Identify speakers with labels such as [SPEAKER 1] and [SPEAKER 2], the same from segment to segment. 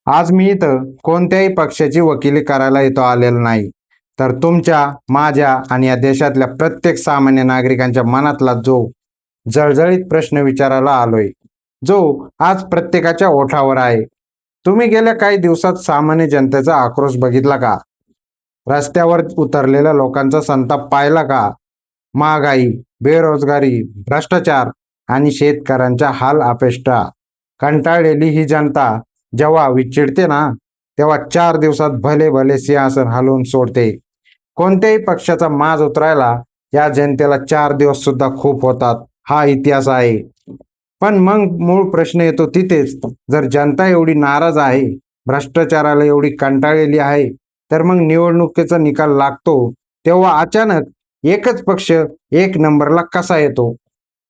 [SPEAKER 1] आज मी इथं कोणत्याही पक्षाची वकिली करायला इथं आलेलो नाही, तर तुमच्या, माझ्या आणि या देशातल्या प्रत्येक सामान्य नागरिकांच्या मनातला जो जळजळीत प्रश्न विचारायला आलोय, जो आज प्रत्येकाच्या ओठावर आहे. तुम्ही गेल्या काही दिवसात सामान्य जनतेचा आक्रोश बघितला का? रस्त्यावर उतरलेल्या लोकांचा संताप पाहिला का? महागाई, बेरोजगारी, भ्रष्टाचार आणि शेतकऱ्यांच्या हाल अपेष्टा कंटाळलेली ही जनता जेव्हा विचिडते ना, तेव्हा 4 दिवसात भले भले सिंहासन हलवून सोडते. कोणत्याही पक्षाचा माज उतरायला या जनतेला 4 दिवस सुद्धा खूप होतात, हा इतिहास आहे. पण मग मूळ प्रश्न येतो तिथेच, जर जनता एवढी नाराज आहे, भ्रष्टाचाराला एवढी कंटाळलेली आहे, तर मग निवडणुकीचा निकाल लागतो तेव्हा अचानक एकच पक्ष एक नंबरला कसा येतो?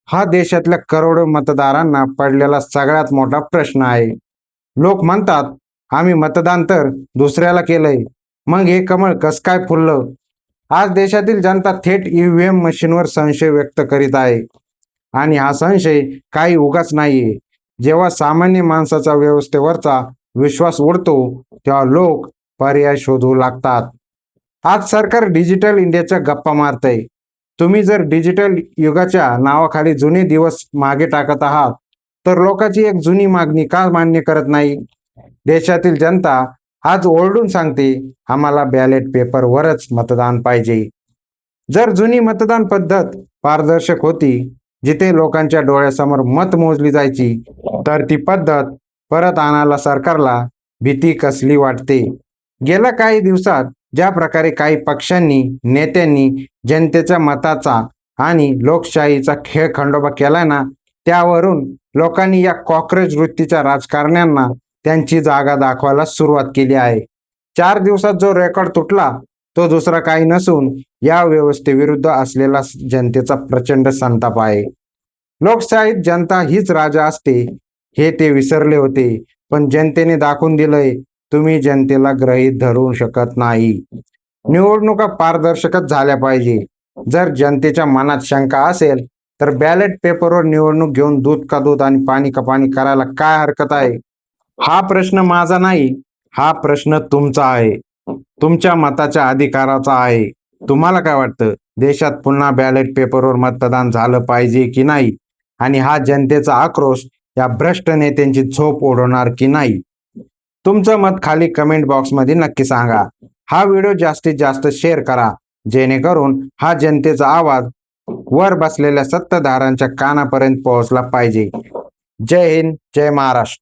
[SPEAKER 1] हा देशातल्या करोडो मतदारांना पडलेला सगळ्यात मोठा प्रश्न आहे. लोक म्हणतात, आम्ही मतदान तर दुसऱ्याला केलंय, मग हे कमळ कस काय फुललं? आज देशातील जनता थेट ईव्हीएम मशीनवर संशय व्यक्त करीत आहे. आणि हा संशय काही उगाच नाहीये. जेव्हा सामान्य माणसाचा व्यवस्थेवरचा विश्वास उडतो, तेव्हा लोक पर्याय शोधू लागतात. आज सरकार डिजिटल इंडियाच्या गप्पा मारतंय. तुम्ही जर डिजिटल युगाच्या नावाखाली जुने दिवस मागे टाकत आहात, तर लोकांची एक जुनी मागणी का मान्य करत नाही? देशातील जनता आज ओरडून सांगते, आम्हाला बॅलेट पेपरवरच मतदान पाहिजे. जर जुनी मतदान पद्धत पारदर्शक होती, जिथे लोकांच्या डोळ्यासमोर मत मोजली जायची, तर ती पद्धत परत आणायला सरकारला भीती कसली वाटते? गेल्या काही दिवसात ज्या प्रकारे काही पक्षांनी, नेत्यांनी जनतेच्या मताचा आणि लोकशाहीचा खेळखंडोबा केलाय ना, त्यावरून लोकांनी या कॉक्रोच वृत्तीच्या राजकारण्यांना त्यांची जागा दाखवायला सुरुवात केली आहे. 4 दिवसात जो रेकॉर्ड तुटला, तो दुसरा काही नसून या व्यवस्थेविरुद्ध असलेला जनतेचा प्रचंड संताप आहे. लोकशाहीत जनता हीच राजा असते, हे ते विसरले होते. पण जनतेने दाखवून दिलंय, तुम्ही जनतेला गृहीत धरू शकत नाही. निवडणुका पारदर्शकच झाल्या पाहिजे. जर जनतेच्या मनात शंका असेल, तर बॅलेट पेपरवर निवडणूक घेऊन दूध का दूध आणि पाणी का पाणी करायला काय हरकत आहे? हा प्रश्न माझा नाही, हा प्रश्न तुमचा आहे. तुमच्या मताच्या अधिकाराचा आहे. तुम्हाला काय वाटतं? देशात पुन्हा बॅलेट पेपरवर मतदान झालं पाहिजे की नाही? आणि हा जनतेचा आक्रोश या भ्रष्ट नेत्यांची झोप उडवणार की नाही? तुमचं मत खाली कमेंट बॉक्समध्ये नक्की सांगा. हा व्हिडिओ जास्तीत जास्त शेअर करा, जेणेकरून हा जनतेचा आवाज वर बसलेल्या सत्ताधाऱ्यांच्या कानापर्यंत पोहोचला पाहिजे. जय हिंद, जय महाराष्ट्र.